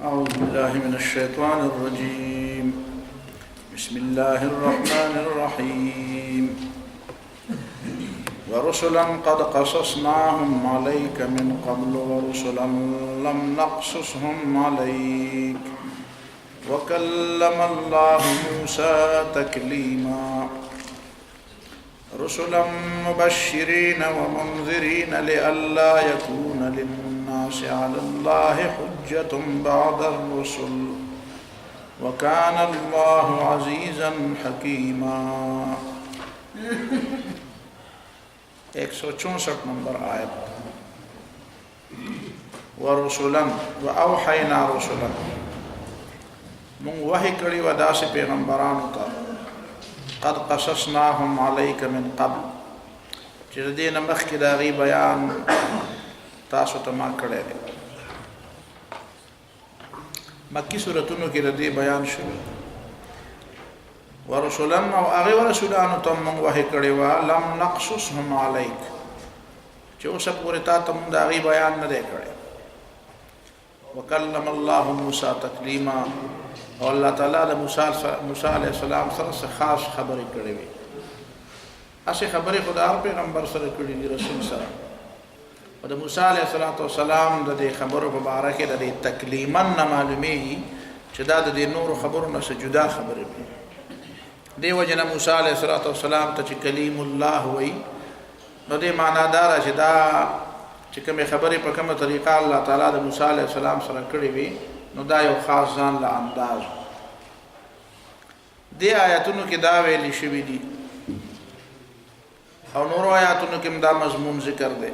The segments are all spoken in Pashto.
أعوذ بالله من الشيطان الرجيم. بسم الله الرحمن الرحيم. ورسلا قد قصصناهم عليك من قبل ورسلا لم نقصصهم عليك وكلم الله موسى تكليما. رسلا مبشرين ومنذرين لئلا يكون للناس على الله حجة بعد الرسل وكان الله عزيزا حكيما. 164 نمبر آیت. ورسلا واوحینا رسلا، من وحی کړي و داسې پیغمبرانو ته قد قصصناهم عليك من قبل، چې د دې نه مخکې د هغې بیان تاسو ته ما کړی دی. مکي سورتونو کې د دې بیان شوی. ورسلا او هغې ورسولانو ته موږ وحی کړی وه لم نقصصهم عليك، چې اوسه پورې تا ته موږ د هغې بیان نه دی کړی. وکلم الله موسى تکلیما، او الله تعالی د موسی علیه السلام سره خاص خبرې کړې وي. اسې خبرې خدا هر پیغمبر سره کړې دي، رسول سره. او د موسی علیه السلام د دې خبرو په باره کې د دې تکلیما نه معلومیږي چې دا د دې نورو خبرو نه څه جدا خبرې دي. دې وجه نه موسی علیه السلام ته چې کلیم الله وایي، نو دې معنا دا ده چې دا چې کومې خبرې په کومه طریقه الله تعالی د موسی علیه السلام سره کړې وي، نو دا یو خاص ځان له انداز. دې آیاتونو کې دا ویلي شوي دي او نورو آیاتونو کې دا مضمون ذکر دی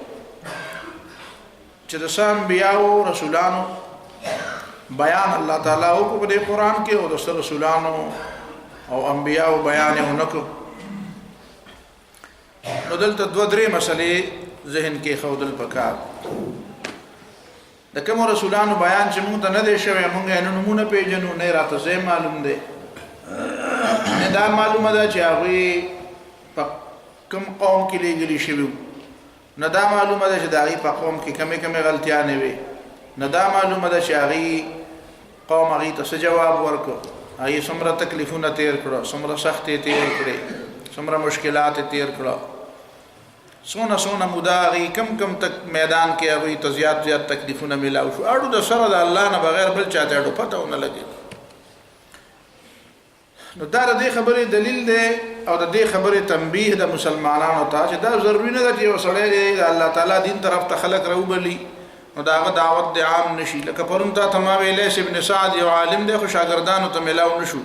چې د څه انبیاو رسولانو بیان الله تعالی وکړو په دې قرآن کې، او د څه رسولانو او انبیاو بیان یې ونه کړو. نو دلته دوه درې مسلې ذهن کې ښودل پکار. د کومو رسولانو بیان چې موږ ته نه دی شوی، موږ یې نه نومونه پېژنو، نه راته ځای معلوم دی، نه دا معلومه ده چې هغوی په کوم قوم کې لېږلي شوي وو، نه دا معلومه ده چې د هغې په قوم کې کمې کمې غلطیانې وې، نه دا معلومه ده چې هغې قوم هغې ته څه جواب ورکړو، هغې څومره تکلیفونه تېر کړه، څومره سختې تېر کړې، څومره مشکلات یې تېر کړه، سونه موده هغې کم تک میدان کې هغوی ته زیات تکلیفونه میلاو شو. اړو د سره د الله نه بغیر بل چاته اړو پته ونه لګېده. نو دا د دې خبرې دلیل دی او د دې خبرې تنبیه د مسلمانانو ته چې دا ضروري نه ده چې یو سړی د الله تعالی دین طرف ته خلک راوبلي نو د هغه دعوت د عام نشي. لکه پرون تا ته ما ویلی ابن سعد یو عالم دی خو شاګردانو ته میلاو نشو،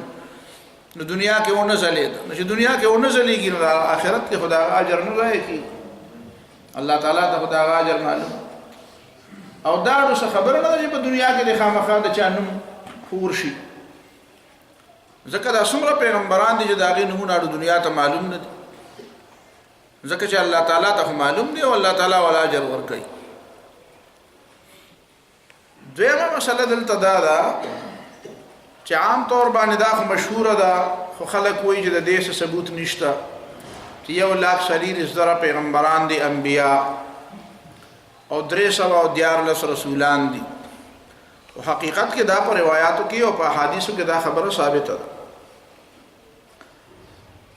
نو دنیا کې ونه ځلېده. نو چې دنیا کې ونه ځلېږي نو د آخرت کې خو د هغه اجر نه ضایع کېږي، الله تعالی ته خو د هغه اجر معلوم. او دا نو څه خبره نه ده چې په دنیا کې د خامخا د چا نوم خور شي، ځکه دا څومره پیغمبران دي چې د هغې نومونه اړو دنیا ته معلوم نه دي، ځکه چې الله تعالی ته خو معلوم دی او الله تعالی ولا اجر ورکوي. دویمه مسله دلته دا ده چې عام طور باندې دا خو مشهوره ده، خو خلک وایي چې د دې څه ثبوت نشته چې 1,40,000 پیغمبران دي، انبیا او 314 رسولان دي. او حقیقت کې دا په روایاتو کې او په احادیثو کې دا خبره ثابته ده.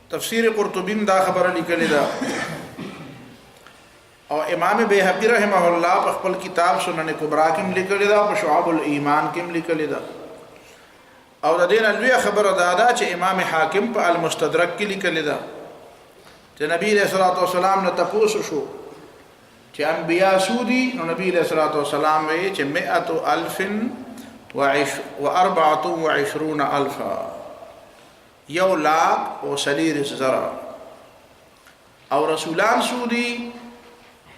تفسیر قرطبی دا خبره لیکلې ده او امام بیهقی رحمه الله په خپل کتاب سنن کبرا کې لیکلې ده او په شعب الایمان کې لیکلې ده. او د دې نه لویه خبره دا ده چې امام حاکم په المستدرک کې لیکلې ده چې نبی علیہ الصلوۃ والسلام نے تپوس شو چې انبیاء سودی، نو نبی علیہ الصلوۃ والسلام وی چې 124,000 1,40,000 او رسولان سودی،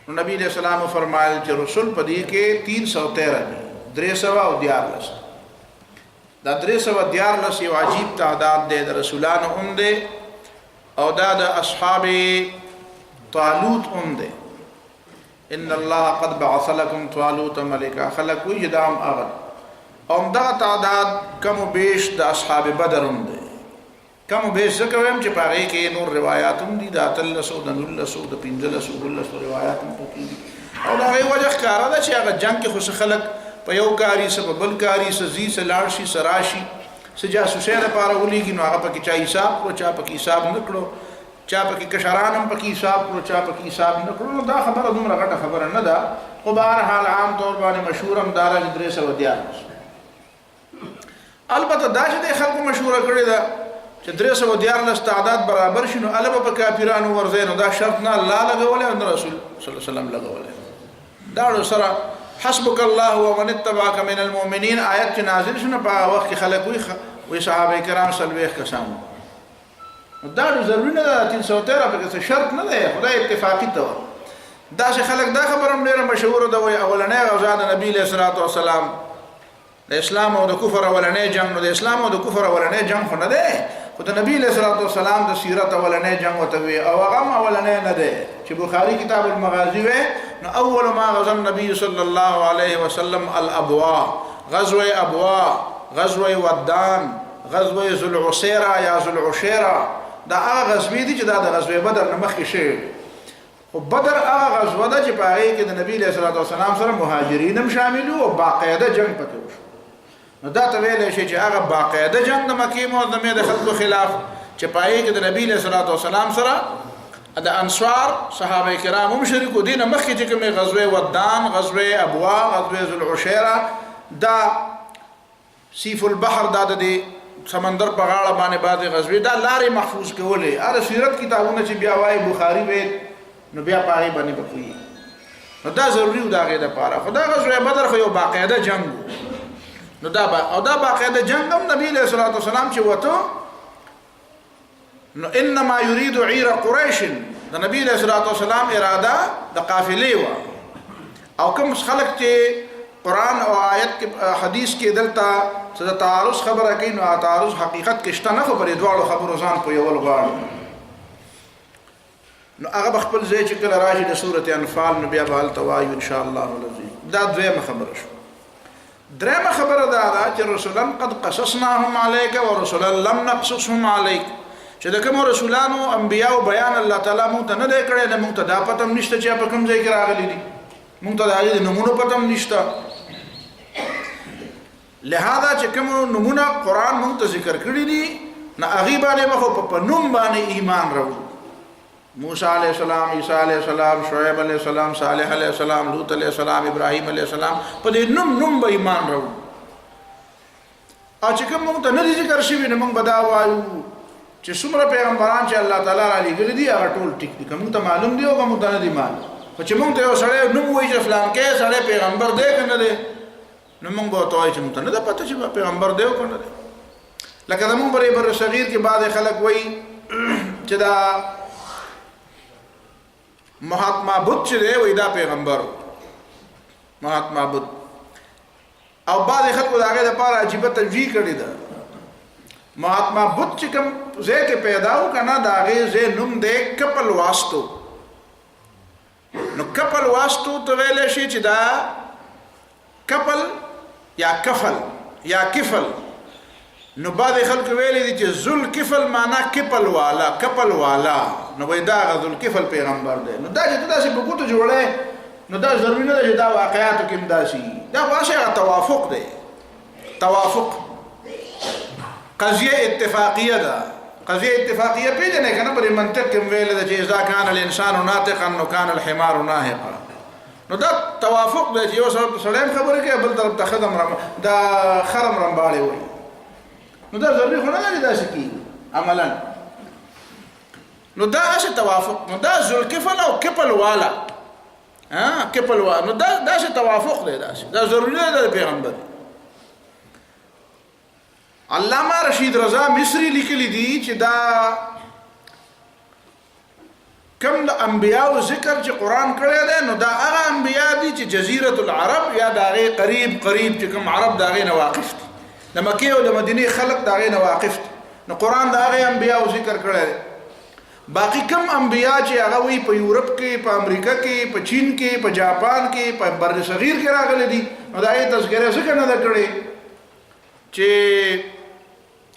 نو نبی علیہ السلام فرمایل چې رسول په دې کې 313 دي، 314. دا 314 یو عجیب تعداد دی د رسولانو هم دی او دا د اصحاب طالوت هم دی. ان الله قد بعث لكم طالوت ملکا، خلق وی جدام اغد. او دا تعداد کم و بیش د اصحاب بدر هم دی، کم و بیش ذکر ویم چې پاغی کې نور روایات هم دی، دا 1300 د 1900 د 1500 روایات هم پکې دي. او دا غي وجه ښکاره ده چې هغه جنگ کې خو خلک په یو کاری څه په بل کاری څه زی څه لاړ شي څه راشي څه جاسوسۍ لپاره ولېږي نو هغه پکې چا حساب کړو چا پکې حساب نه کړو چا پکې کشران هم پکې حساب کړو چا پکې حساب نه کړو نو دا خبره دومره غټه خبره نه ده خو بهرحال عام طور باندې مشهور هم دا ده چې 314 البته دا چې د خلکو مشهوره کړې ده چې 314 تعداد برابر شي نو البته په کافرانو ورځي نو دا شرط نه الله لګولې او رسول صلی الله علیه وسلم لګولې دا سره حسبك الله ومن اتبعك من المؤمنين آیت چې نازل شونه په وخت کې خلک وي صحابه کرام سلويخ کسان دا ضروري نه ده 313 په کې شرط نه ده خدای اتفاقی ته دا چې خلک دا خبره هم ډیره مشهوره ده وي اولنې غزا د نبی له صلوات والسلام د اسلام او د کفر اولنې جنگ نو د اسلام او د کفر اولنې جنگ خو نه ده خو د نبی له صلوات والسلام د سیرت اولنې جنگ وته وي او هغه اولنې نه ده چې بخاری کتاب المغازی و نو اول ما غزا النبي صلى الله عليه وسلم الابواء غزوه ابواء غزوه ودان غزوه ذو العسيره یا ذو العشيره دا هغه غزوه دي چې دا د غزوه بدر نه مخکې شوی او بدر هغه غزوه ده چې په هغه کې د نبی له صلوات والسلام سره مهاجرین هم شامل وو او باقاعده جنگ پکې وشو نو دا ته ویل شي چې هغه باقاعده جنگ د مکه معظمه د خلکو خلاف چې په هغه کې د نبی له صلوات والسلام سره د انصار صحابه کرام هم شریکو دي نه مخکې چې کومه غزوه ودان غزوه ابواء غزوه ذو العشيره دا سیف البحر دا د سمندر په غاړه باندې بعضې غزوې دا لارې محفوظ کولې هر سیرت کتابونه چې بیا وایي بخاري وې نو بیا په هغې باندې به پوهېږي نو دا ضروري و د هغې دپاره خو دا غزوه بدر خو یو باقاعده جنګ و نو دا باقاعده جنګ هم نبي علیه الصلاة والسلام چې وته نو انما يريد عير قريش د نبی علیه الصلاة والسلام اراده د قافلې وه او کوم خلک چې قرآن او آیت کې حدیث کې دلته څه تعارض خبره کوي نو تعارض حقیقت کې شته نه خو پرې دواړو خبرو ځان پوهول غواړي نو هغه خپل ځای چې کله راشي د سورة انفال نو بیا به هلته وایو ان شاء الله العظیم دا دویمه خبره شو درېمه خبره دا ده چې رسولا قد قصصناهم عليك ورسولا لم نقصصهم عليك چې د کومو رسولانو انبیاو بیان الله تعالی مونږ ته نه دی کړی نه مونږ ته دا پته هم نشته چې په کوم ځای کې راغلي دي مونږ ته د هغې د نومونو پته هم نشته لہذا چې کوم نمونه قرآن مونږ ته ذکر کړي دي نه هغې باندې به خو په نوم باندې ایمان راوړو موسی علیه السلام عیسی علیه السلام شعیب علیه السلام صالح علیه السلام لوط علیه السلام ابراهیم علیه السلام په دې نوم به ایمان راوړو او چې کوم مونږ ته نه دي ذکر شوي نو مونږ به دا وایو چې څومره پیغمبران چې الله تعالی را لېږلي دي هغه ټول ټیک دي که مونږ ته معلوم دي او که مونږ ته نه دي معلوم خو چې مونږ ته یو سړی نوم وایي چې فلان کې سړی پیغمبر دی که نه دی نو مونږ به ورته وایو چې مونږ ته نه ده پته چې پیغمبر دی او که نه دی لکه زمونږ بر صغیر کې بعضې خلک وایي چې دا مهاتما بدھ چې دی وایي دا پیغمبر مهاتما بدھ او بعضې خلکو د هغې دپاره عجیبه تشبیه کړې ده مهاتما بدھ چې کوم ځای کې پیدا و که نه د هغې ځای نوم دی کپل واستو نو کپل واسطو ته ویلی شي چې دا کپل یا کفل یا کفل نو بعضې خلکو ویلی دي چې ذل کفل معنا کپل والا کپل والا نو وایي دا هغه ذل کفل پیغمبر دی نو دا چې ته داسې په ګوتو جوړی نو دا ضروري نه ده چې دا واقعاتو کې هم داسې دا خو هغه توافق دی توافق قضیه اتفاقیه ده قضیه اتفاقیه پیژنې که نه پرې منطق کې ویل ده چې اذا کان الانسان ناطقا نو کان الحمار ناهقا نو دا توافق دی چې یو سړی هم خبرې کوي بل طرف ته دا خرم رمباړې وایي نو دا ضروري خو نه ده چې داسې کېږي عملا نو دا هسې توافق نو دا ذوالکفل او کپل والا کپل والا نو دا داسې توافق دی داسې دا ضروري نه ده د پیغمبر علامه رشید رضا مصری لیکلی دي چې دا کم د انبیاو ذکر چې قرآن کړی دی نو دا هغه انبیا دي چې جزیرة العرب یا د هغې قریب چې کوم عرب د هغې نه واقف دي د مکې او د مدینې خلق د هغې نه واقف دي نو قرآن د هغې انبیاو ذکر کړی دی باقی کم انبیا چې هغه وي په یورپ کې په امریکا کې په چین کې په جاپان کې په بر صغیر کې راغلی دي نو د هغې تذکره ځکه نه ده کړې چې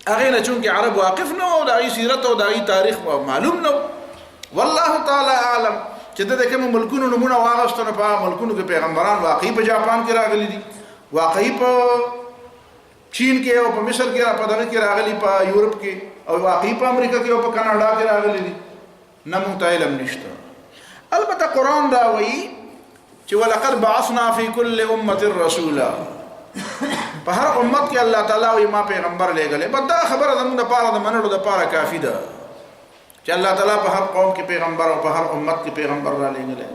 هغې نه چونکې عرب واقف نه و د هغې سیرت او د هغې تاریخ معلوم نه والله تعالی عالم چې د کومو ملکونو نومونه واغستو نو په هغه ملکونو کې پیغمبران واقعي په جاپان کې راغلي دي واقعي په چین کې او په مصر کې را په دغه کې راغلي په یورپ کې او واقعي په امریکا کې او په کاناډا کې راغلي دي نه مونږ ته علم نشته البته قرآن دا وایي چې ولقد بعثنا في كل امه رسولا په هر امت کې الله تعالی وایي ما پیغمبر لېږلی بس دا خبره زموږ دپاره د منلو دپاره کافي ده چې الله تعالی په هر قوم کې پیغمبر او په هر امت کې پیغمبر را لېږلی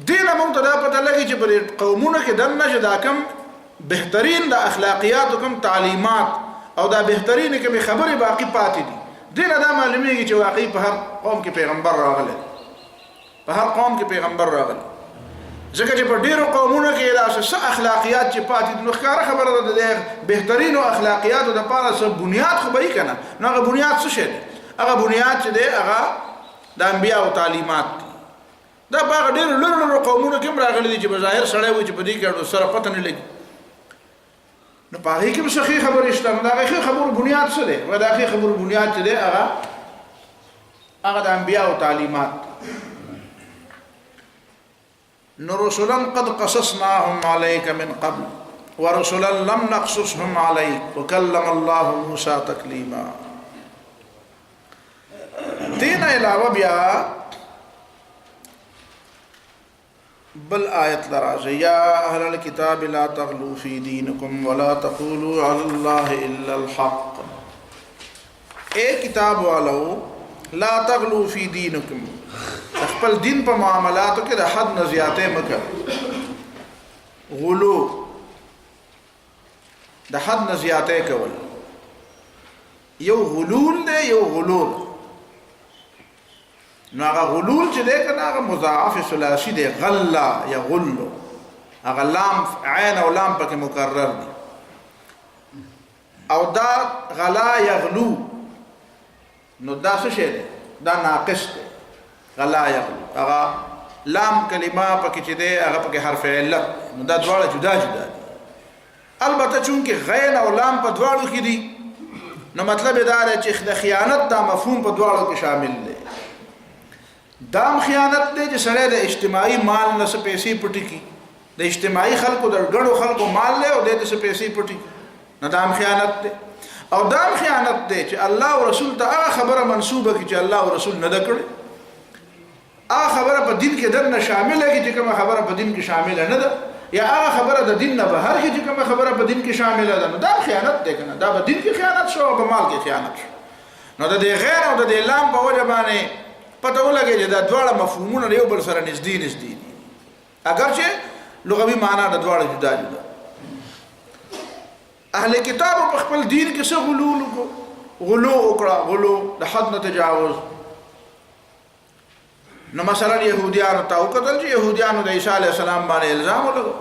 دې نه مونږ ته دا پته لګي چې په قومونو کې دننه چې دا کم بهترین د اخلاقیاتو کوم تعلیمات او دا بهترین کوم خبرې باقی پاتې دي دې نه دا معلومیږي چې واقعي په هر قوم کې پیغمبر راغلی په هر قوم کې پیغمبر راغلی ځکه چې په ډیرو قومونو کې دا څه اخلاقیات چې پاتې دي نو ښکاره خبره ده د بهترینو اخلاقیاتو دپاره څه بنیاد خو به یې که نه نو هغه بنیاد څه شی دی هغه بنیاد چې دی هغه د انبیاو تعلیمات دي دا په هغه ډېرو لرو قومونو کې هم راغلي دي چې په ظاهر سړی وي چې په دې کې سره پته نه لګي نو په هغې کې هم ښه خبرې شته نو د هغې ښه خبرو بنیاد څه دی د هغې خبرو بنیاد چې دی هغه د انبیاو تعلیمات نو رسلا قد قصصناهم عليك من قبل ورسلا لم نقصصهم عليك وكلم الله موسى تكليما دین علاوه بیا بل آیت لراځي یا اهل الكتاب لا تغلوا في دينكم ولا تقولوا على الله الا الحق اے کتاب والو لا تغلوا في دينكم خپل دین په معاملاتو کې د حد نه زیاتې مکه غلو د حد نه زیاتې کول یو غلول دی یو غلول نو هغه غلول چې دی که نه هغه مضاعف ثلاثي دی غلا یغلو هغه لام عین او لام پکې مکرر دی او دا غلا یغلو نو دا څه شی دی دا ناقص دی غلا یغلو هغه لام کلمه پکې چې دی هغه پکې حرف علت نو دا دواړه جدا جدا دي البته چونکې غین او لام په دواړو کې دي نو مطلب دا دی چې د خیانت دا مفهوم په دواړو کې شامل دی دام خیانت دی چې سړی د اجتماعي مال نه څه پیسې پټي کړي د اجتماعي خلکو د ګڼو خلکو مال دی او دی د څه پیسې پټي کړي نو دام خیانت دی او دام خیانت دی چې الله او رسول ته هغه خبره منسوبه کړي چې الله او رسول نه ده کړې هغه خبره په دین کې دننه شامله کړي چې کومه خبره په دین کې شامله نه ده یا هغه خبره د دین نه بهر کړي چې کومه خبره په دین کې شامله ده نو دا خیانت دی که نه دا په دین کې خیانت شو او په مال کې خیانت شو نو د دې غیر او د دې لام په وجه باندې پته ولګي چې دا دواړه مفهومونه یو بل سره نږدې دي اگرچه لغوي معنا د دواړو جدا جدا اهل کتاب په خپل دین کې څه غلو وکړه غلو د حد نه تجاوز نو مثلا يهوديانو ته وکتل چې يهوديانو د عيسى عليه السلام باندې الزام ولګو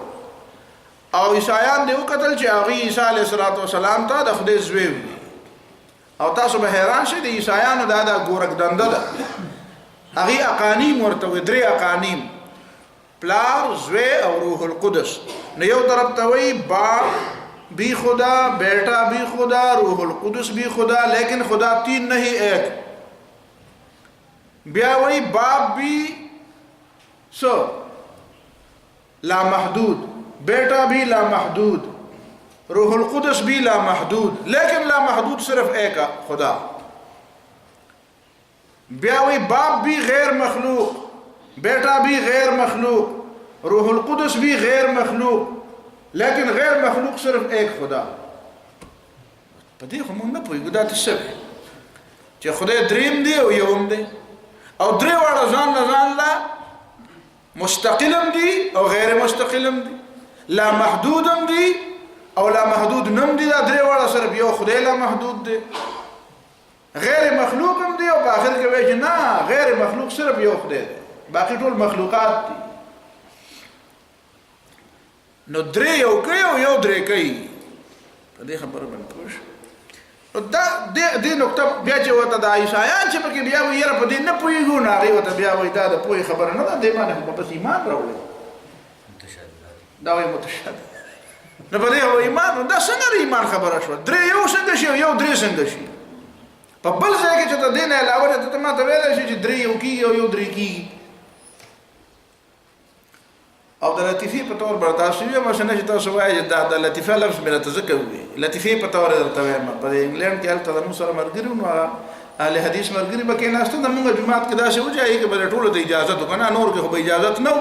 او عیسایان دی وکتل چې هغه عيسى عليه السلام ته د خدای زوی وي او تاسو به حیران شئ د عیسایانو دا ګورک دنده ده هغه اقانیم ورته درې اقانیم پلار زوی او روح القدس نو یو طرف ته وی باپ بھی خدا بیٹا بھی خدا روح القدس بھی خدا لیکن خدا تین نہیں ایک بیا وی باپ بھی سو لامحدود بیٹا بھی لامحدود روح القدس بھی لامحدود لیکن لامحدود صرف ایک خدا بیا وی باپ بھی غیر مخلوق بیٹا بھی غیر مخلوق روح القدس بھی غیر مخلوق لیکن غیر مخلوق صرف ایک خدا پدې خو مونږ نه پوهیږو دا څه دی چې خدای دریم دی او یوم دی او درې واړه ځان نه ځان لا مستقلم دي او غیر مستقلم دي لا محدودم دي او لا محدود نم دي دا درې واړه صرف یو خدای لا محدود دی غیر مخلوقم دي او په اخر کې وایي نه غیر مخلوق صرف یو خدای دی باقي ټول مخلوقات دي نو درې یو کوي او یو درې کوي په دې خبره باندې پوه شو دا دې نقطه بیا چې ورته د عیسایان چې پکې بیا وایي یاره په دې نه پوهېږو نو هغې ورته بیا وایي دا د پوهې خبره نه ده دې باندې خو بس ایمان راوړی دا وایي متشدد نو په دې خو ایمان دا څنګه د ایمان خبره شوه درې یو څنګه شي او یو درې څنګه شي په بل ځای کې چې د دې نه علاوه ته ما ته ویلی شي چې درې یو کېږي او یو درې کېږي او د لطیفه په تور برتاسو یو مشنه چې تاسو وایي د لطیفه لفظ مې تذکر وي لطیفه په تور درته وایم په انګلند کې هلته د موږ سره مرګري نو اهل حدیث مرګري به کې ناشته د موږ جمعات کې داسې وځي چې بل ټولو ته اجازه وکنه نور کې خو اجازه نه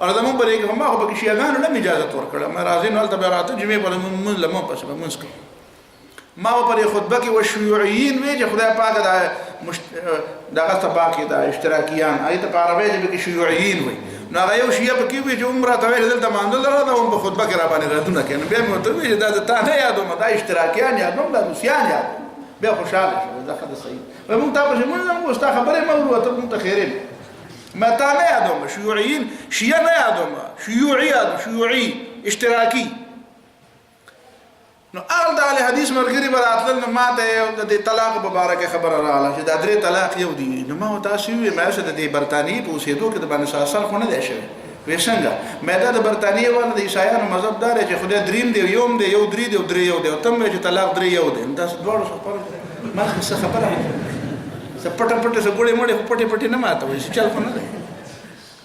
او د موږ بلې کې ما خو به شیعاګانو نه اجازه ورکړه ما راځي نو هلته به راته جمعې په موږ لمو پس به موږ ما په خطبه کې وشيوعيين وی چې خدای پاک دغه تبا کې دا اشتراکیان ایت په عربی ژبه کې شيوعيين وی نو هغه یو شیعه په کې وی چې عمره ته ویل دلته ماندل راځه او په خطبه کې را باندې راتونه کینې به مو ته وی دا ته نه یادوم دا اشتراکیان یادوم دا روسیان یادوم بیا خوشاله شو دا خدای صحیح و مونږ تاسو موږ مستا خبره مو ته مونږ خیرین ما ته نه یادوم شيوعيين شیعه نه یادوم شيوعي اشتراکي نو اول د اهل حدیث مرګري براتل نو ما ته د طلاق مبارک خبره رااله چې د درې طلاق یو دی نو ما تاسو وی ما شه د برتانی په اوسېدو کې د باندې ساسل خو نه دی شوی وې څنګه مې دا د برتانی ول د عیسایانو مذهب دار چې خدای دریم دی یوم دی یو درې دی درې یو دی تم چې طلاق درې یو دی تاسو دوړو خبره ما څه خبره سپټه پټه سګوړې مړې پټه پټه نه ماته وې چل خو نه دی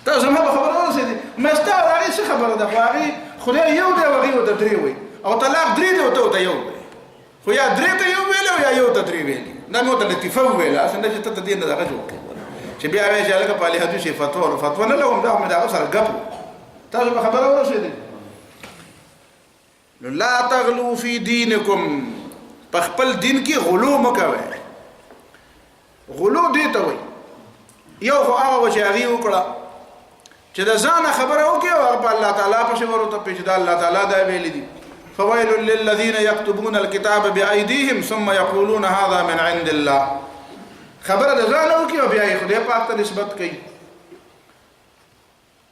تاسو ما خبره اوسې مې ستاره هغه څه خبره ده خو خدای یو دی وغي و د درې وې او طلاق درې دی ته یو خو یا درې ته یو ویل او یا یو ته درې ویل دا مو ته لطیفه ویل اصل چې ته دې نه دغه جوړ چې بیا وایي چې هغه په اهل حدیث فتوا نه لوم دا مې دا سره غپ تاسو په خبره ورسېدل لا تغلو فی دینکم په خپل دین کې غلو مکوئ غلو دې ته وایي یو خو هغه چې هغه وکړه چې د ځان خبره وکړي او په الله تعالی په شی ورته پیژد الله تعالی دا ویل دي فويل للذين يكتبون الكتاب بأيديهم ثم يقولون هذا من عند الله خبره د ځان وکړي او بیا یې خدای پاک ته نسبت کوي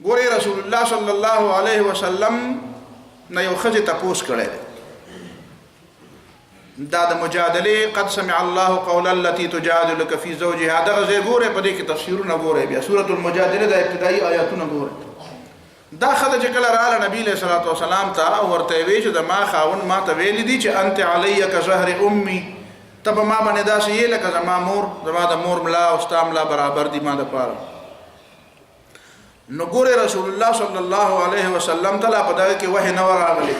ګوري رسول الله صلی الله علیه وسلم نه یو خځه تاسو کړه دا د مجادله قد سمع الله قول التي تجادلك في زوجها دا زه ګوره په دې کې تفسیرونه ګوره بیا سوره المجادله د ابتدایي آیاتونه ګوره دا خدای چې کله رااله نبی له صلوات و سلام ته ورته وی چې د ما خاون ما ته ویل دي چې انت علی کظهر امي تب ما باندې دا شی لکه زما مور زما د مور ملا او استاملا برابر دي ما د پاره نو ګوره رسول الله صلی الله علیه وسلم تعالی په دا کې وحی نو راغلی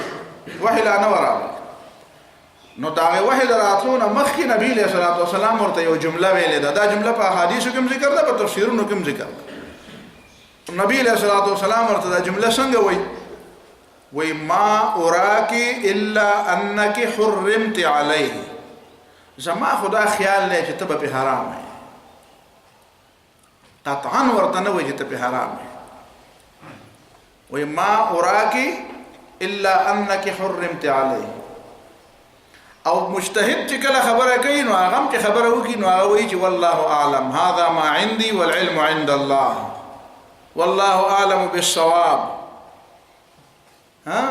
وحی لا نو راغلی نو دا وحی راتلونه مخکې نبی له صلوات و سلام ورته یو جمله ویلې ده دا جمله په احادیثو کې ذکر ده په تفسیرونو کې ذکر ده نبی علیہ الصلوۃ والسلام ورته دا جمله څنګه وای ما اراك الا انك حرمت عليه زما خدا خیال نه چې ته په حرام ہے قطعا ورته نه وای چې ته په حرام ہے وای ما اراك الا انك حرمت عليه او مجتهد چې کله خبره کوي نو هغه چې خبره وکي نو هغه وایي چې والله اعلم هذا ما عندي والعلم عند الله والله اعلم بالصواب ها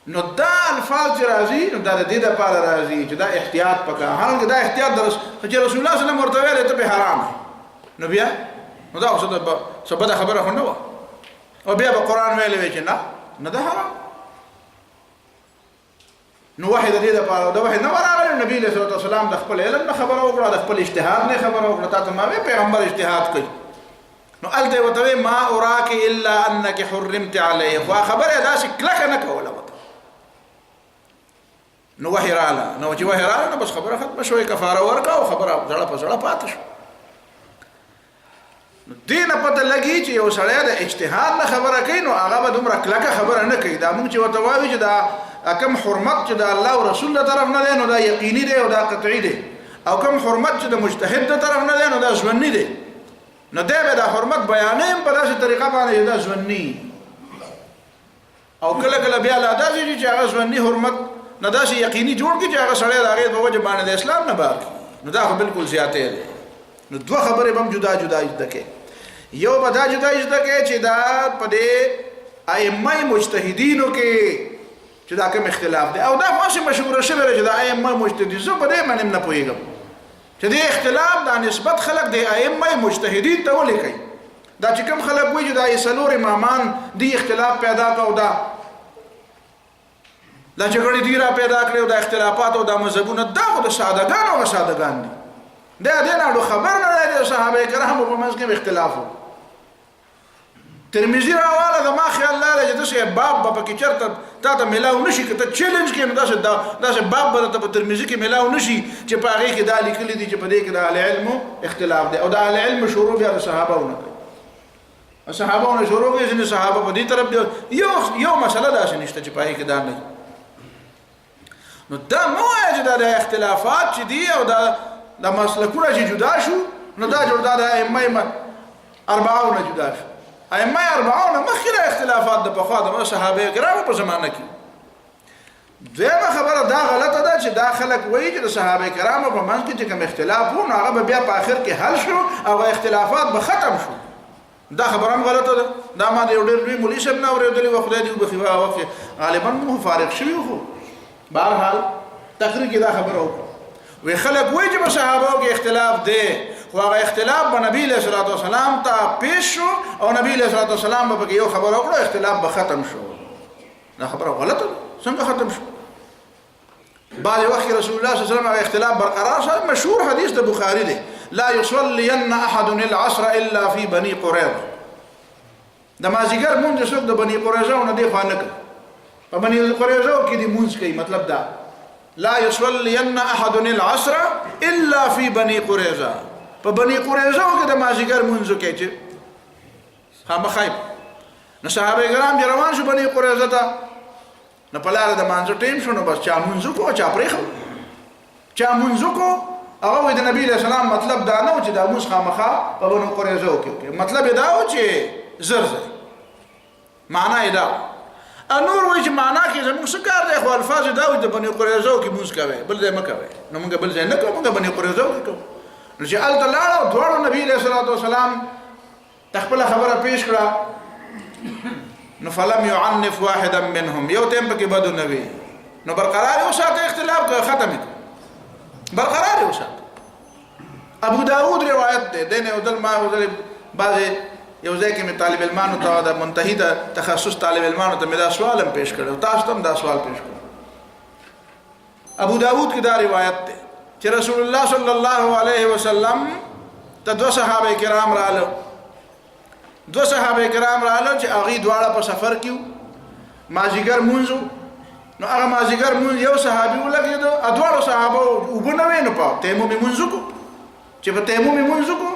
نو دا الفاظ راځي نو دا د دې لپاره راځي چې دا احتیاط پکا هغه دا احتیاط درس چې رسول الله صلی الله علیه وسلم ورته ویل ته به حرام نو بیا نو دا اوسه سبا خبره خو نه و او بیا په قران ویل چې نه دا حرام نو واحد دې لپاره دا واحد نو راغلی نبی له صلی الله علیه وسلم د خپل علم نه خبره وکړه د خپل اجتهاد نه خبره وکړه تاسو ما پیغمبر اجتهاد کوي نو الته وته ما اراك الا انك حرمت عليه خبره دا چې کله نه کوله وته نو وحی رااله نو چې وحی رااله نو بس خبره ختم شوې کفاره ورکا او خبره زړه په زړه پاتې شو نو دینه پته لګی چې یو سړی د اجتهاد نه خبره کوي نو هغه به دومره کلکه خبره نه کوي دا موږ چې ورته وایو چې دا کم حرمت چې د الله او رسول له طرف نه دی نو دا یقیني دی او دا قطعي دی او کم حرمت چې د مجتهد له طرف نه دی نو دا ځواني دی نو دا به د حرمت بیانې په داسې طریقه باندې دا ځواني او کله کله بیا لا داسې چې هغه ځواني حرمت نه داسې یقیني جوړ کی چې هغه سړی د هغې په وجه باندې د اسلام نه بار نو دا خو بالکل زیاتې دی نو دوه خبرې به هم جدا جدا زده کې یو به دا جدا زده کې چې دا په دې ائمه مجتهدینو کې چې دا کوم اختلاف دی او دا خاصه مشهور شوی چې دا ائمه مجتهدین زه په دې باندې نه پوهیږم چې دې اختلاف دا نسبت خلق دی ائمه مجتهدین ته ولیکي دا چې کوم خلق وایي چې دا سلور امامان دی اختلاف پیدا کاو دا جګړې دی را پیدا کړو دا اختلافات او دا مذهبونه دا خو د سادهګانو او سادهګان دي دا دې نه خبر نه دی صحابه کرامو په منځ کې اختلاف ترمذی راواله د ما خیال لاله چې داسې باب به پکې چېرته تا ته میلاو نشي که ته چیلنج کړې نو داسې باب به درته په ترمذي کې میلاو نشي چې په هغې کې دا لیکلي دي چې په دې کې د اهلعلمو اختلاف دی او د اهلعلم شروع بیا د صحابهونه کوي صحابهونه شروع کوي ځینې صحابه په دې طرف دی یو مسله داسې نشته چې په هغې کې دا نه نو دا مه وایه چې دا د اختلافات چې دي او دا مسلکونه چې جدا شو نو دا جوړ دا د ائمه اربعونه جدا شو ائمه اربعونه مخکې اختلافات د پخوا د صحابه کرامو په زمانه کې دویمه خبره دا غلطه ده چې دا خلک وایي چې د صحابه کرامو په منځ کې چې کوم اختلاف و نو هغه به بیا په آخر کې حل شو او اختلافات به ختم شو دا خبره هم غلطه ده دا ما د یو ډېر لوی مولوي صاحب نه اورېدلي وه خدای دې وبخي هغه وخت غالبا موږ فارغ شوي خو بهرحال تقریر کې دا خبره وکړه وی خلک وایي چې په صحابو کې اختلاف دی خو هغه اختلاف به نبی علیه الصلاة والسلام ته پیش شو او نبی علیه الصلاة والسلام به پکې یو خبره وکړه اختلاف به ختم شو دا خبره غلطه ده څنګه ختم شو بعد وخت رسول الله صلی الله علیه وسلم اختلاف برقرار شو مشهور حدیث د بخاری دی لا يصلين احد العصر الا في بني قريظه د مازیګر مونږ څوک د بني قریظه نه دی خوانه په بني قریظه کې دی مونږ کوي مطلب دا لا يصلين احد العصر الا في بني قريظه په بني قریظه کې د مازیګر مونږ کوي چې خامخایب نو صحابه کرام روان شو بني قریظه ته نو په لاره د مانځو ټیم شو نو بس چا مونږ کو چا پرېخو چا مونږ کو هغه د نبی له سلام مطلب دا نه و چې دا موږ خامخا په بني قریظه کې مطلب دا و چې زرزر معنا یې دا انور وایي چې معنا کې زموږ څه کار دی خو الفاظ دا وایي د بني قریظه کې مونږ کوي بل ځای مه کوئ نو موږ بل ځای نه کوو موږ بني قریظه کې کوو نو چې هلته لاړو دواړو نبي علیه الصلاة والسلام خپله خبره پیش کړه نو فلم يعنف واحدا منهم یو ټیم پکې بدو نه وي نو برقرار وساته اختلاف ختم کړه برقرار وساته ابو داود روایت ده دنه ودل ما ودل بعض یو ځای کې مې طالب علمانو ته د منتهی د تخصص طالب علمانو ته مې دا سوال هم پیش کړو تاسو هم دا سوال پیش کړو ابو داود کې دا روایت ده چې رسول الله صلی الله علیه وسلم ته دو صحابه کرام رااله دو صحابه کرام رااله چې هغه دواړه په سفر کې مازیګر مونږو نو هغه مازیګر مونږ یو صحابي ولګیدو ادوړو صحابه وبنوي نو په تیمم مونږو کو چې په تیمم مونږو کو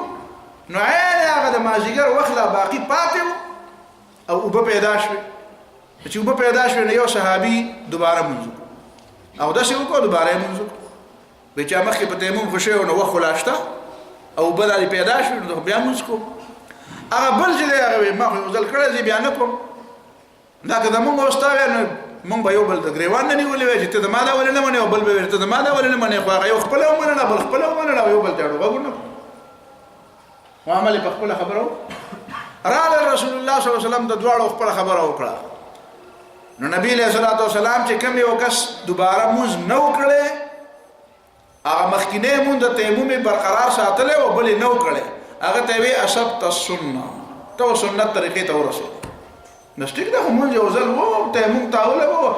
نو هغه د مازیګر وخت لا باقی پاتې او وب پیدا شو چې وب پیدا شو نو یو صحابي دوباره مونږو او دا څه وکړو دوباره مونږو به چې مخکې په تیمم خوشو نو وخت لاشته او بل پیدا شو نو بیا مونږ کو هغه بل چې دی هغه ما خو ځل کړی زه بیا نه کوم دا که زمونږ استاد نو مونږ به یو بل د ګریوان نه نیولې وای چې ته د ما دا ولې نه منې او بل به ورته د ما دا ولې نه منې خو هغه یو خپل ومنه بل خپل ومنه یو بل ته وګورنه وعمل په خپل خبرو را رسول الله صلی الله علیه وسلم د دواړو خپل خبره وکړه نو نبی علیہ الصلوۃ والسلام چې کوم یو کس دوباره موز نو کړي هغه مخکینه مونږ د تیمم برقرار ساتل او بل نو کړي هغه ته وی اصبت السنه تو سنت طریقې ته ورسې نشټیک دا هم یو ځل وو تیمم تاوله وو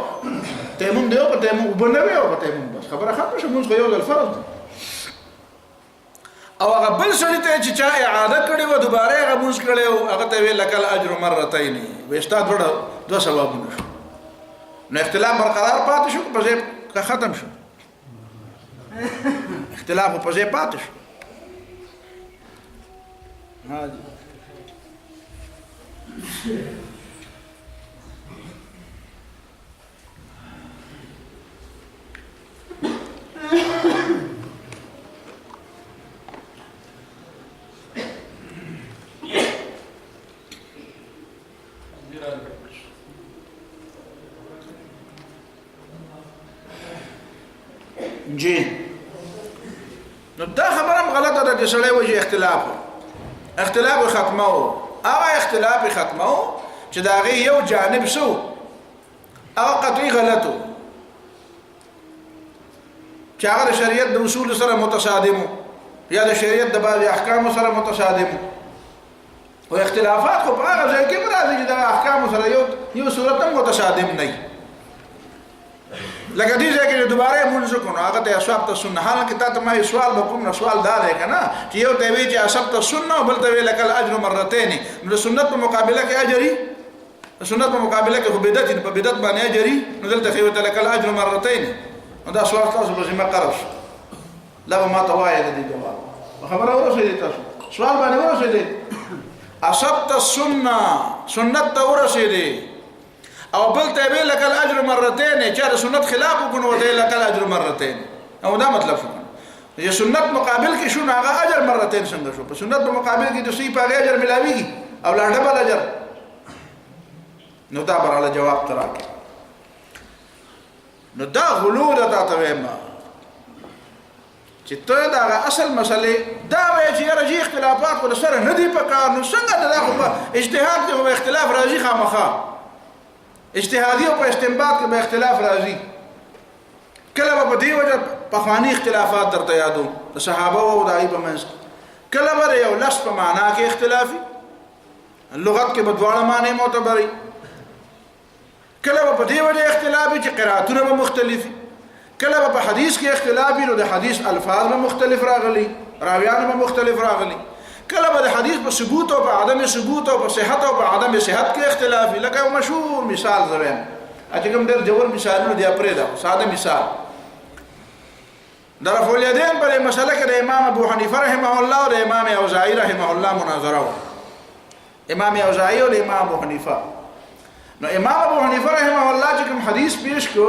تیمم دیو په تیمم وبنوي او په تیمم بس خبره ختمه شو موږ یو ځل فرض او هغه بل سړی ته چې چا اعاده کړي و دوباره هغه موږ کړي او هغه ته وی لکل اجر مرتين وستا دو ثوابونه شو نو اختلاف برقرار پاتې شو په ځای ختم شو اختلاف په ځای پاتې شو جی نو دا خبرم غلطه ده چې سړی وایي اختلاف ختمه هغه اختلاف ختمه چې دا غي یو جانب شو هغه قطعي غلطو چې هغه شریعت د اصول سره متصادم یا د شریعت د بعض احکام سره متصادم او اختلافات خو په هغه ځای کې راځي چې د احکام سره یو صورت هم متصادم نه لکه دې ځای کې دوباره مونږ کوو هغه ته اصحاب السنه حالانکه تا ته ما سوال وکوم نو سوال دا دی کنه چې یو ته وی چې اصحاب السنه او بل ته وی لکه الاجر مرتين نو سنت په مقابله کې اجري سنت په مقابله کې بدعت په بدعت باندې اجري نو دلته خو ته لکه الاجر مرتين نو دا سوال تاسو به ما قرش لا ما توایې د دې جواب خبره ورسېږي تاسو سوال باندې ورسېږي اصحاب السنه سنت ته ورسېږي او بل ته ویل لك الاجر مرتين چې سنت خلاف وکړو ورته لك الاجر مرتين او دا مطلب شو چې سنت مقابل کې شو هغه اجر مرتين څنګه شو په سنت په مقابل کې د سی په اجر ملاويږي او لا ډبل اجر نو دا براله جواب تراکه نو دا غلو ده تا وایم چې ته دا اصل مسئله دا وایي چې راځي اختلافات ول سره نه دي پکار نو څنګه دا خو اجتهاد کې هو اختلاف راځي خامخا اجتهادي او په استنباط کې به اختلاف راځي کله به دی وجه په خواني اختلافات درته یادو د صحابه او دای په منځ کله به یو لفظ په معنا کې اختلافي لغت کې بدواړه معنی معتبري کله به په دی وجه اختلافي چې قراتونه به مختلفي کله به په حدیث کې اختلافي نو د حدیث الفاظ به مختلف راغلي راویان به مختلف راغلي کله به د حدیث په ثبوت او په عدم ثبوت او په صحت او په عدم صحت کې اختلاف لکه یو مشهور مثال زویم اته کوم ډېر جوړ مثالونه دی پرې دا ساده مثال در رفع الیدین پر مسله کې د امام ابو حنیفه رحمه الله او د امام اوزاعی رحمه الله مناظره و امام اوزاعی او امام ابو حنیفه نو امام ابو حنیفه رحمه الله چې کوم حدیث پیش کو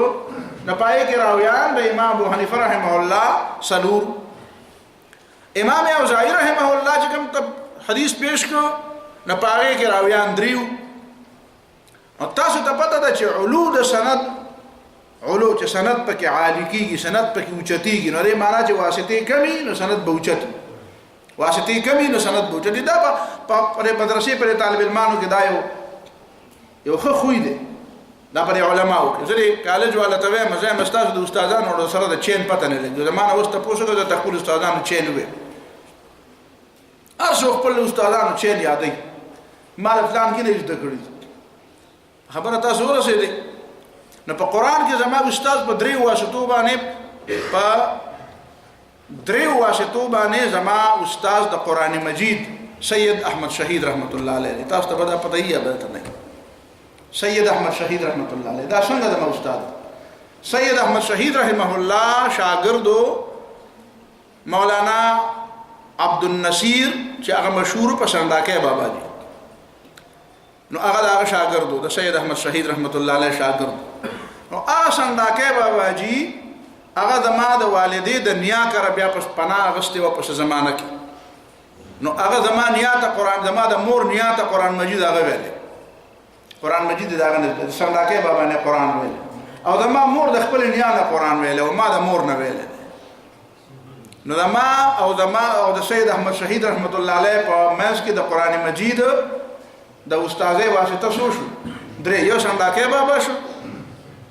نه پای کې راویان د امام ابو حنیفه رحمه الله سلور امام اوزاعی رحمه الله چې کوم حدیث پیش کو نه پاره کې راویان دریو او تاسو ته پته ده چې علو د سند علو چې سند پکې عالی کیږي سند پکې اوچتيږي نو دې معنا چې واسطه کمی نو سند به اوچت واسطه کمی نو سند به اوچت دا په مدرسې پر طالب علمانو کې دا یو خو خوې دي دا پر علماو کې ځکه کالج والا ته وایم زه مستاز د استادانو او سره د چین پته نه لګي زمانه اوس ته پوښتنه د تخپل استادانو چین وي ارشو خپل استادانو چین یادې مال فلان کې نه زده کړی خبره تاسو ورسېږي نو په قران کې زما استاد په دریو واسطو باندې زما استاد د قران مجید سید احمد شهید رحمت الله علیه تاسو ته پته پته یې به نه سید احمد شهید رحمت الله علیه دا څنګه د استاد سید احمد شهید رحمه الله شاګردو مولانا عبد النصیر چې هغه مشهور پسنداکه بابا دي نو هغه دا شاګردو د سید احمد شهید رحمت الله علیه شاګرد نو هغه پسنداکه بابا جی هغه د ما د والدې د نیا کر بیا پس پناه غسته و پس زمانہ کې نو هغه زمان نیات قران زما د مور نیات قران مجید هغه ویل قران مجید دا غنه پسنداکه بابا نه قران ویل او د ما مور د خپل نیا نه قران ویل او ما د مور نه ویل نو د ما او د سید احمد شهید رحمت الله علیه په منځ کې د قران مجید د استادې واسطه شو درې یو څنګه بابا شو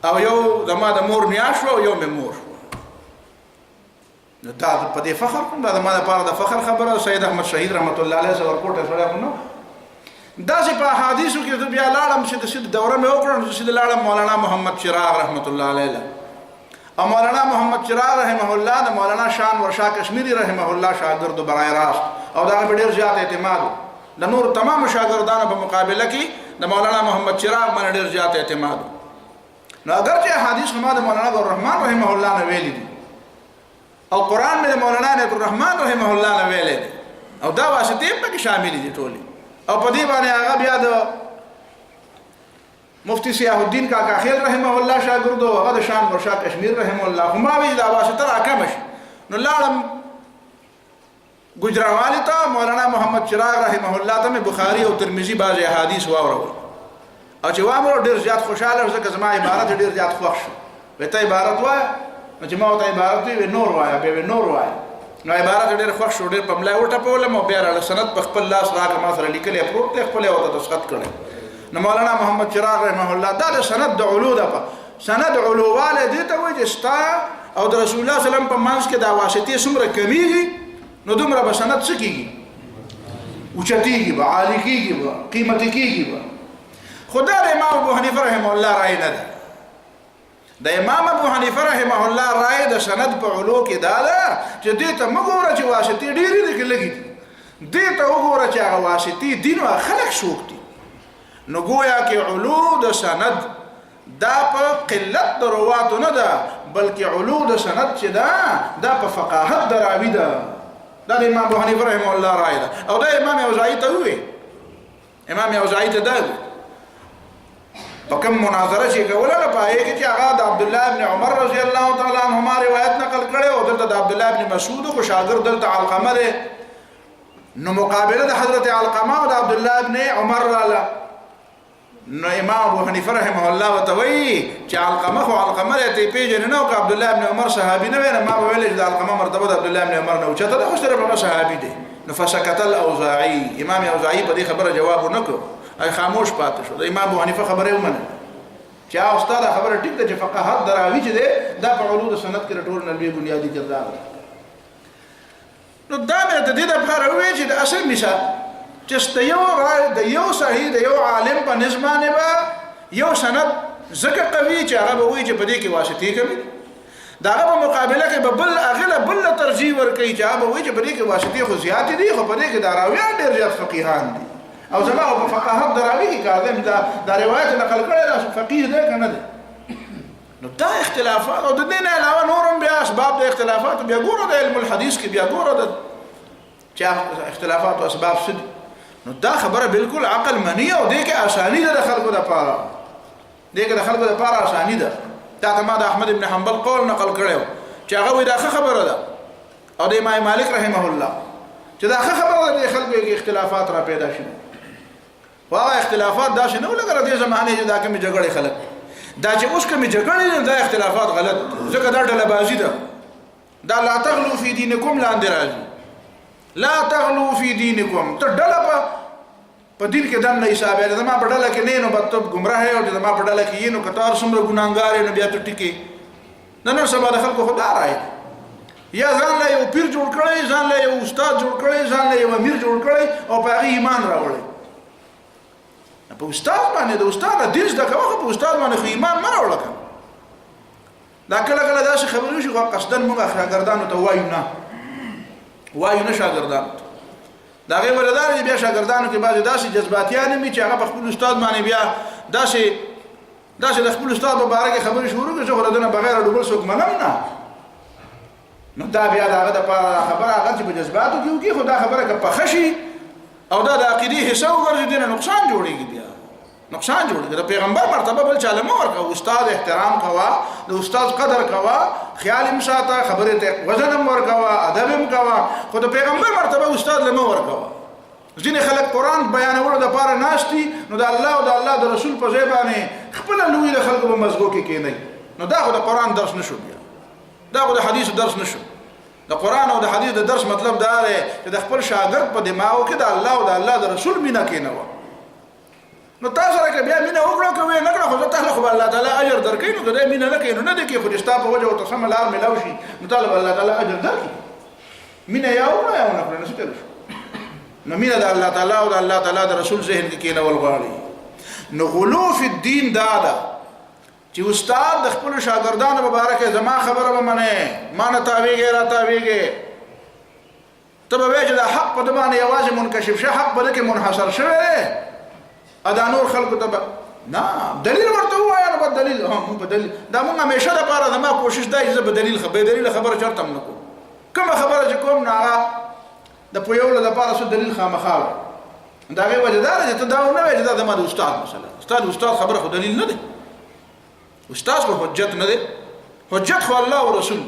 او یو د ما د مور نیا شو او یو مې مور نو دا په دې فخر کوم دا ما د پاره د فخر خبره سید احمد شهید رحمت الله علیه زور کوټه سره نو دا چې په حدیثو کې بیا لاړم چې د سید دوره مې وکړم چې د لاړم مولانا محمد چراغ رحمت الله علیه او مولانا محمد چراغ رحمه الله د مولانا شان ورشا کشمیری رحمه الله شاګرد برای راست او دا په ډیر زیات اعتماد د نور تمام شاګردانو په مقابله کې د مولانا محمد چراغ باندې ډیر زیات اعتماد نو اگر چې حدیث ما د مولانا عبدالرحمن رحمه الله نه ویلي دي او قران مې د مولانا عبدالرحمن رحمه الله نه ویلي دي او دا واسطه په کې شامل دي ټولي او په دې باندې هغه بیا د مفتی سیاح الدین کاکا خیل رحمه الله شاګرد او هغه د شان ورشا کشمیر رحمه الله هم وی دا واسطه راکمش نو لاړم گجراوالی ته مولانا محمد چراغ رحمه الله ته بخاری او ترمذی بعض احادیث واورول او چې وامر ډیر زیات خوشاله ځکه زما عبارت ډیر زیات خوښ شو وته عبارت وای چې ما ته عبارت وی نور وای به نور وای نو عبارت ډیر خوښ شو ډیر په ملای وټه په ولم او بیا له سند په خپل لاس راغله ما سره لیکلې پروت خپل او ته تسخط کړي نو مولانا محمد چراغ رحمه الله دا سند د علو ده سند علو والد ته وای چې ستا او د رسول الله صلی الله علیه وسلم په منځ کې دا واسطه څومره کمیږي نو دومره به سند څه کیږي اوچتیږي به عالی کیږي به قیمتي کیږي به خدا د امام ابو حنیفه رحمه الله رائے نه ده د امام ابو حنیفه رحمه الله رائے د سند په علو کې دا ده چې دې ته مګوره چې واسطې ډېرې دي کې لګي دې ته وګوره چې هغه واسطې دین او خلق شوق دي نو گویا کې علو د سند دا په قلت د رواتو نه ده بلکې علو د سند چې دا په فقاهت د راوي ده دا د امام ابو حنیفه رحمه الله رائے ده او دا امام اوزاعي ته وی امام اوزاعي ته دا پکم مناظره چې کوله نه پای کې چې هغه د عبد الله ابن عمر رضی الله تعالی عنهما روایت نقل کړي او دلته د عبد الله ابن مسعود خو شاګرد دلته علقمه ده نو مقابله د حضرت علقمه او د عبد الله ابن عمر رااله نو امام ابو حنیفه رحمه الله وتوي چې علقمه خو علقمه ته پیژنه نو ک عبد الله ابن عمر صحابي نه وینه ما ویل چې علقمه مرتبه د عبد الله ابن عمر نو چته خو سره په صحابي دي نو فسكت الاوزاعي امام اوزاعي په دې خبره جواب ورنکړ اي خاموش پاتې شو د امام ابو حنیفه خبره ومنه چې استاد خبره ټیک ده چې فقاهت دراوی چې ده دا په علوم سنت کې ټول نلوي بنیادی کردار نو دا مې د دې لپاره وی چې د اصل مثال چې د یو صحیح د یو عالم په نظمانه به یو سند زکه قوي چې هغه به وی چې په دې کې واسطې کوي دا په مقابله کې بل اغله بل ترجیح ور کوي چې هغه وی چې په دې کې واسطې خو زیات دي خو په دې کې دراویان ډېر زیات فقیهان دي او زما په فقاهت دراوی کې کاظم دا روایت نقل کړی دا فقيه ده کنه ده نو دا اختلافات او د دې نه علاوه نورم بیا اسباب د اختلافات بیا ګوره د علم الحديث کې بیا ګوره د چا اختلافات او اسباب څه نو دا خبره بالکل عقل منی او دې کې اسانی ده د خلکو لپاره دې کې د خلکو لپاره اسانی ده دا ما د احمد ابن حنبل قول نقل کړو چې هغه وی دا خبره ده او د امام مالک رحمه الله چې دا خبره ده د خلکو کې اختلافات را پیدا شي واغه اختلافات دا شنو لګره دې زمانه چې دا کوم جګړه خلک دا چې اوس کوم جګړه دا اختلافات غلط ځکه دا ډله بازی ده دا لا تغلو فی دینکم لاندې راځي لا تغلو فی دینکم ته ډله په دین کې دم نه حساب لري زما په ډله کې نه نو بتوب گمراه او زما په ډله کې نو کتار څومره ګناګار نه بیا ته ټکی نن سبا د خلکو خدا راي یا ځان له یو پیر جوړ کړي ځان له یو استاد جوړ کړي ځان له یو امیر جوړ کړي او په هغه ایمان راوړي په استاد باندې د استاد دین زده کوه په استاد باندې خو ایمان نه راوړل دا کله کله دا څه خبرې شي خو قصدن موږ شاګردانو ته وایو نه شاګردان دا غي ولدار دي بیا شاګردانو کې بعضي داسې جذباتيان مي چې هغه په خپل استاد باندې بیا داسې د خپل استاد په باره کې خبرې شروع کړي چې خلدونه بغیر ډول څوک منم نه نو دا بیا دا خبره هغه چې په جذباتو کې خدا خبره که په خشي او دا د عقیدې حصہ وګرځي نه نقصان جوړيږي بیا نقصان جوړيږي د پیغمبر مرتبه بل چاله مو ورکو استاد احترام کوا د استاد قدر کوا خیال مساته خبره ته وزن ورکوا ادب کوا خو د پیغمبر مرتبه استاد لمو ورکوا ځینې خلک قران بیانولو د پاره ناشتي نو د الله او د الله د رسول په ځای باندې خپل لوی د خلکو په مزګو کې کېني نو دا خو د قران درس نشو بیا دا خو د حدیث درس نشو د قران او د حدیث د درس مطلب دا دی چې د خپل شاګرد په دماغو کې د الله او د الله د رسول مینا کېنو نو تاسو راکې بیا مینا وکړو کوي نه کړو خو ته خو الله تعالی اجر درکې نو د مینا نه کېنو نه د کې خو دستا په وجه او تسمه لار ملاوي شي نو تعالی الله تعالی اجر درکې مینا یو نه یو نه پرنه ستل نو مینا د الله تعالی او د الله تعالی د رسول ذهن کې کېنو ولغالي نو غلو فی الدین دا چې استاد د خپل شاګردانو مبارک زما خبره به منه ما نه تاویږي را تاویږي ته به چې د حق په دمانه یوازې منکشف شه حق به کې منحصر شوی ادا نور خلق ته نه دلیل ورته وایا نو دلیل هم په دلیل دا موږ همیشه د پاره زما کوشش دی چې به دلیل خبره چرته نه کوم کوم خبره چې کوم نه د پویول د پاره سو دلیل خامخا دا غي وجدار چې ته دا نه وایې دا د استاد مثلا استاد خبره خو دلیل نه دی استاد کو حجت نه دی حجت خو الله او رسول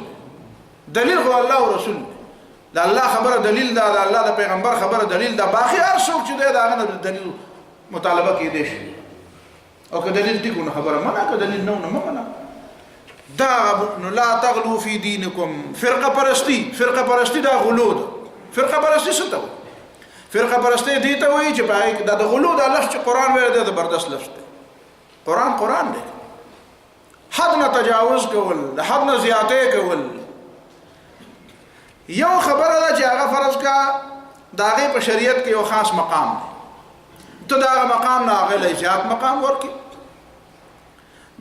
دلیل خو الله او رسول دا الله خبره دلیل دا الله د پیغمبر خبره دلیل دا باقي هر څوک چې دا نه دلیل مطالبه کې دي او که دلیل دي کو خبره منه که دلیل نه منه دا نو لا تغلو فی دینکم فرقه پرستی دا غلو ده فرقه پرستی څه ته فرقه پرستی دي ته وایي چې پای دا د غلو د لفظ قرآن ویل دی زبردست لفظ دی قرآن دی حد نه تجاوز کول د حد نه زیاتې کول یو خبره ده چې هغه فرض کا داغه په شریعت کې یو خاص مقام دی ته دا مقام نه هغه له زیات مقام ورکی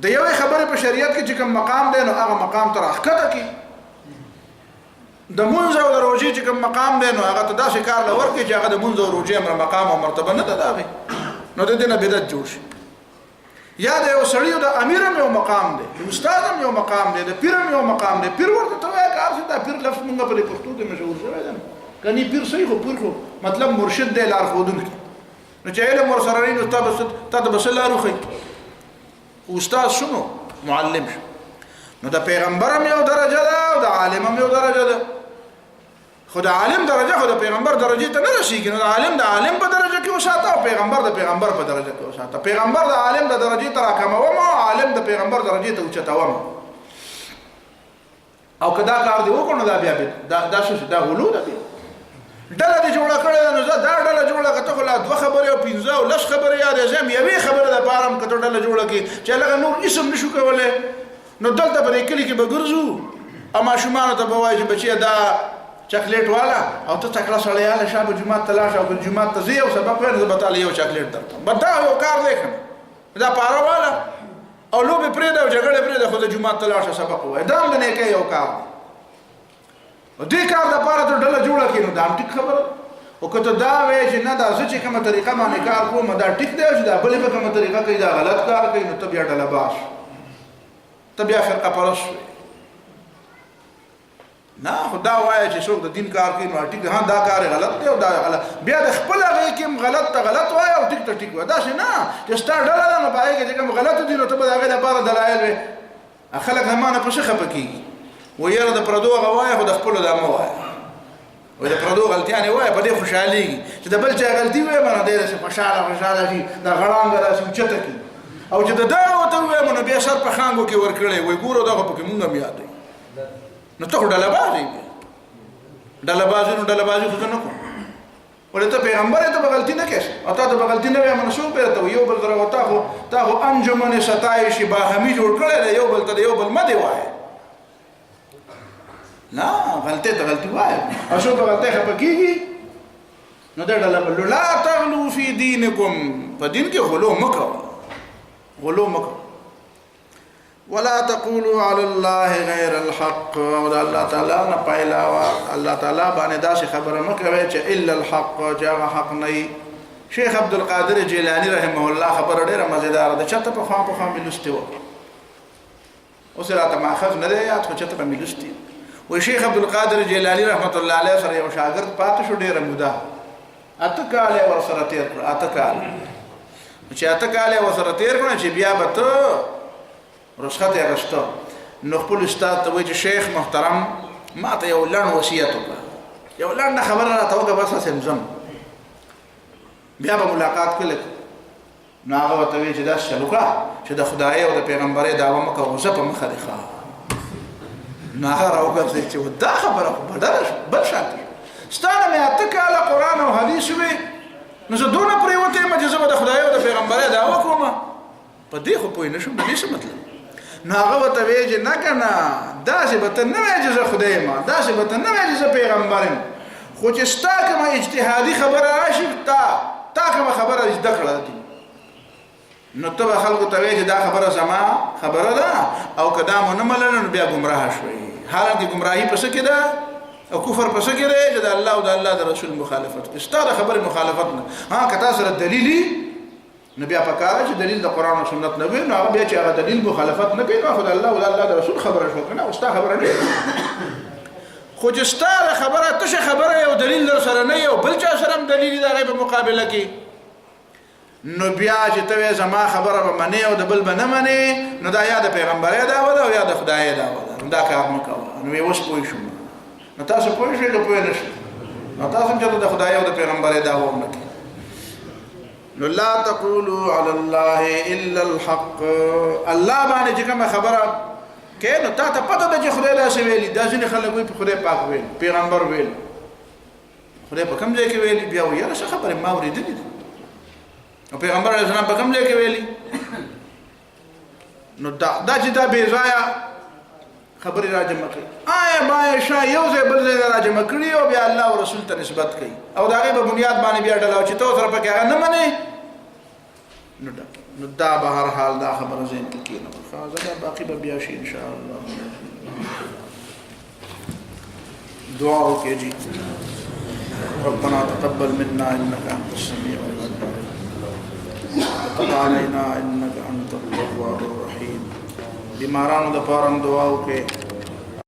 د یو خبره په شریعت کې چې کوم مقام دی نو هغه مقام تر احکته کې د منځ او د روزي چې کوم مقام دی نو هغه ته داسې کار لور کې چې هغه د منځ او روزي امر مقام او مرتبه نه ده داغه نو د دې نه بدعت جوړ شي یا د یو سړی د امیر یو مقام دی د استاد یو مقام دی د پیر یو مقام دی پیر ورته ته وایي کار څه دا پیر لفظ موږ په پښتو کې مشهور شوی دی کني پیر صحیح خو پیر خو مطلب مرشد دی لار خودونکی نو چې علم ور سره نو تاسو بس لارو خي استاد شنو معلم شو نو د پیغمبر یو درجه ده او د عالم یو درجه ده خو د عالم درجه خو د پیغمبر درجه ته نه رسیږي نو د عالم په درجه کې وساته او پیغمبر د پیغمبر په درجه کې وساته پیغمبر د عالم د درجه تر کمو او عالم د پیغمبر درجه ته اوچتاوم او کدا کار دی وکړو دا بیا دا څه دا غلو ده ډله دې جوړه کړې نو دا ډله جوړه کته خو لا دوه خبرې او 15 او لس خبرې یادې زم یوې خبره د پارم کته ډله جوړه کی چې لږ نور اسم نشو کولای نو دلته په کلی کې به ګرځو اما شومان ته به وایي چې بچي دا چاکلیټ والا او ته تکړه سړی اله شابه جمعه تلاش او جمعه ته زی او سبق ورته بتاله یو چاکلیټ درته بدا یو کار لیکم دا پاره والا او لوبه پرې دا جګړه پرې دا خو د جمعه تلاش سبق وای دا نه کې یو کار او دې کار د پاره ته ډله جوړه کینو دا ټیک خبره او کته دا وای چې نه دا چې کومه طریقه باندې کار کوم دا ټیک دی چې دا بلې په کومه طریقه کې دا غلط کار کوي نو ته بیا ډله باش ته بیا فرقه پرست نه خدا وای چې څوک د دین کار کوي نو ټیک ها دا کار غلط دی او دا غلط بیا د خپل هغه کې غلط ته غلط وای او ټیک ته ټیک وای دا څه نه چې ستاره ډله نه پای کې چې کوم غلط دي نو ته به هغه لپاره دلایل وي خلک همانه په څه خپکیږي و یره د پردو غوای خو د خپل د مو وای و د پردو غلطیانه وای په دې خوشحالي چې د بل چا غلطي وای مانه ډېر څه خوشاله شي دا غړانګ راشي چته کی او چې دا وته وای مونږ بیا سر په خانګو کې ور کړې وای ګورو دغه پکې مونږ هم یاد نو ته ډله بازي خو نه کوم ولته پیغمبر ته غلطي نه کړي او ته د غلطي نه وای منسوب پرته یو بل درو ته خو انجمن ستایش باهمي جوړ کړل یو بل ته یو بل مده وای نه غلطي وای او شو په غلطي خپکیږي نو دا ډله لا تغلو فی دینکم په دین کې غلو مکو ولا تقولوا على الله غير الحق او الله تعالی نه پایلا الله تعالی باندې دا خبره مکوي چې الا الحق جاء حق نه شیخ عبد القادر جیلانی رحمه الله خبر ډیره مزیدار ده چته په خوا ملستو او سره ته ماخذ نه دی یاد خو چته په ملستی و شیخ عبد القادر جیلانی رحمت الله علیه سره یو شاګرد پاتې شو ډیره موده اتکاله ور سره تیر کړ چې بیا به ته رخصت اغشتو نو خپل استاد ته وایي چې شیخ محترم ما ته یو لړ وصیت وکړه یو لړ خبره راته وکړه بس سمزم بیا به ملاقات کله نو هغه ته وایي چې دا شلوکا چې د خدای او د پیغمبري دعوه مکه وزه په مخه دی ښه نو هغه راوګرځي چې دا خبره بدل بل شاته ستانه مې اتکاله قران او حدیث وي نو زه دونه پریوته ما چې زه د خدای او د پیغمبري دعوه کوم په دې خو پوه نشم د دې څه مطلب نو هغه ته وی چې نه کنه داسې به ته نه وایې چې زه خدای ما داسې به ته نه وایې چې زه پیغمبر یم خو چې ستا کومه اجتهادي خبره راشي تا کومه خبره زده کړه نو ته به خلکو ته وایې چې دا خبره زما خبره ده او که دا مو نه منله نو بیا ګمراه شوئ حالانکه ګمراهي په څه کې ده او کفر په څه کې دی چې د الله او د الله د رسول مخالفت کوي ستا د خبرې مخالفت نه که تا سره دلیل نو بیا پکاره چې دلیل د قران او سنت نه وي نو هغه بیا چې هغه دلیل مخالفت نه کوي نو خدای الله او الله د رسول خبره شو کنه او ستا خبره نه خو چې ستا خبره ته خبره یو دلیل در سره نه یو بل چا سره دلیل د هغه په مقابله کې نو بیا چې ته زما خبره به منې او د بل به نه منې نو دا یا د پیغمبري دعوه ده او یا د خدای دعوه ده دا کار مه کوه نو اوس پوه شو نو تاسو پوه شئ که پوه نه شئ نو تاسو چې د خدای او د پیغمبري دعوه نه کوي نو لا تقولوا على الله الا الحق الله باندې چې کوم خبره کې نو تا ته پته ده چې خدای دا څه ویلي دا ځینې خلک وي په خدای پاک ویل پیغمبر ویل خدای په کوم ځای کې ویلي بیا وایي څه خبره ما اورېدلې ده او پیغمبر علیه السلام په کوم ځای کې ویلي نو دا چې دا بې ځایه خبرې راجمع کړي باید شا یو ځای بل ځای راجمع کړي او بیا الله او رسول ته نسبت کوي او د هغې په بنیاد باندې بیا ډله او چې ته سره پکې هغه نه منې نو نو دا به هر حال دا خبره ذهن کې کېنه خاصه باقي به بیا شي ان شاء الله دعا وکړئ جی ربنا تقبل منا انك انت السميع العليم وتب علينا انك انت التواب الرحيم بیمارانو د پاره دعا وکړئ